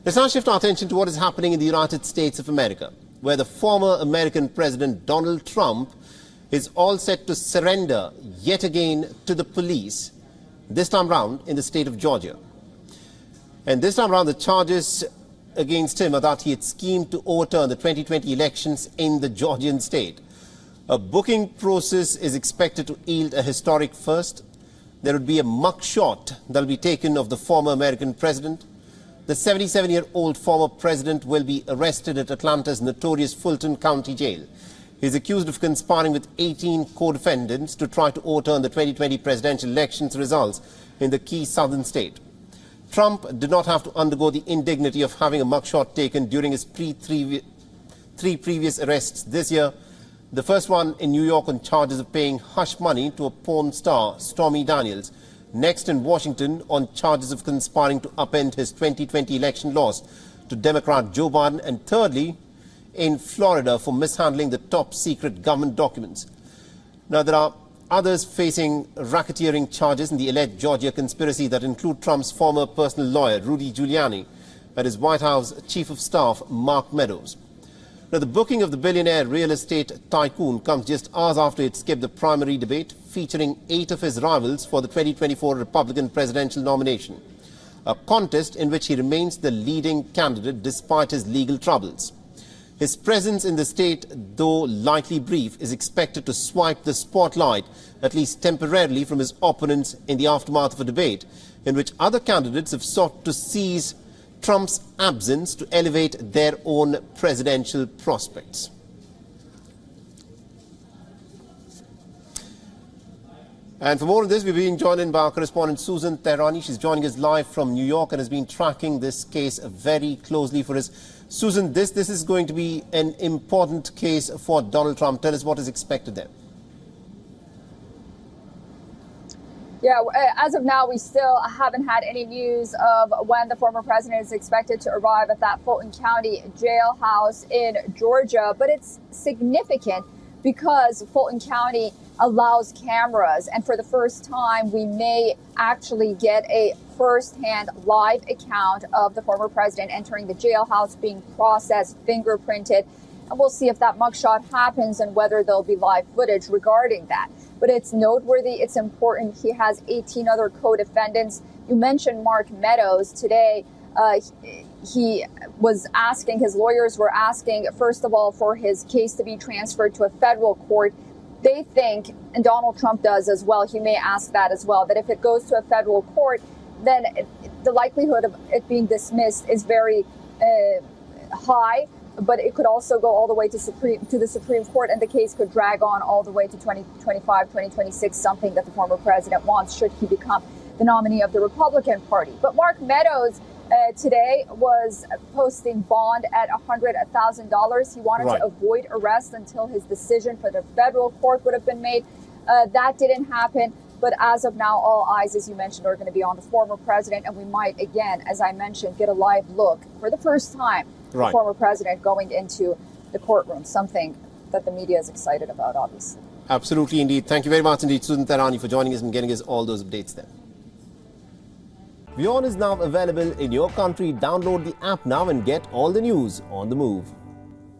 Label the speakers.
Speaker 1: Let's now shift our attention to what is happening in the United States of America, where the former American President Donald Trump is all set to surrender yet again to the police, this time round in the state of Georgia. And this time round, the charges against him are that he had schemed to overturn the 2020 elections in the Georgian state. A booking process is expected to yield a historic first. There would be a mugshot that will be taken of the former American president. The 77-year-old former president will be arrested at Atlanta's notorious Fulton County Jail. He is accused of conspiring with 18 co-defendants to try to overturn the 2020 presidential elections results in the key southern state. Trump did not have to undergo the indignity of having a mugshot taken during his three previous arrests this year. The first one in New York on charges of paying hush money to a porn star, Stormy Daniels. Next in Washington on charges of conspiring to upend his 2020 election loss to Democrat Joe Biden. And thirdly, in Florida for mishandling the top secret government documents. Now, there are others facing racketeering charges in the alleged Georgia conspiracy that include Trump's former personal lawyer, Rudy Giuliani, and his White House Chief of Staff, Mark Meadows. Now, the booking of the billionaire real estate tycoon comes just hours after it skipped the primary debate, featuring 8 of his rivals for the 2024 Republican presidential nomination, a contest in which he remains the leading candidate despite his legal troubles. His presence in the state, though likely brief, is expected to swipe the spotlight, at least temporarily, from his opponents in the aftermath of a debate in which other candidates have sought to seize Trump's absence to elevate their own presidential prospects. And for more on this, we've been joined in by our correspondent Susan Tehrani. She's joining us live from New York and has been tracking this case very closely for us. Susan, this is going to be an important case for Donald Trump. Tell us what is expected there.
Speaker 2: Yeah, as of now, we still haven't had any news of when the former president is expected to arrive at that Fulton County jailhouse in Georgia. But it's significant because Fulton County allows cameras. And for the first time, we may actually get a firsthand live account of the former president entering the jailhouse, being processed, fingerprinted. And we'll see if that mugshot happens and whether there'll be live footage regarding that. But it's noteworthy. It's important. He has 18 other co-defendants. You mentioned Mark Meadows today. He was asking, his lawyers were asking, first of all, for his case to be transferred to a federal court. They think, and Donald Trump does as well, he may ask that as well, that if it goes to a federal court, then the likelihood of it being dismissed is very high. But it could also go all the way to the Supreme Court, and the case could drag on all the way to 2025, 2026, something that the former president wants should he become the nominee of the Republican Party. But Mark Meadows today was posting bond at $100,000. He wanted to avoid arrest until his decision for the federal court would have been made. That didn't happen. But as of now, all eyes, as you mentioned, are going to be on the former president. And we might, again, as I mentioned, get a live look for the first time, the former president going into the courtroom, something that the media is excited about, obviously.
Speaker 1: Absolutely, indeed. Thank you very much indeed, Susan Tehrani, for joining us and getting us all those updates there. WION is now available in your country. Download the app now and get all the news on the move.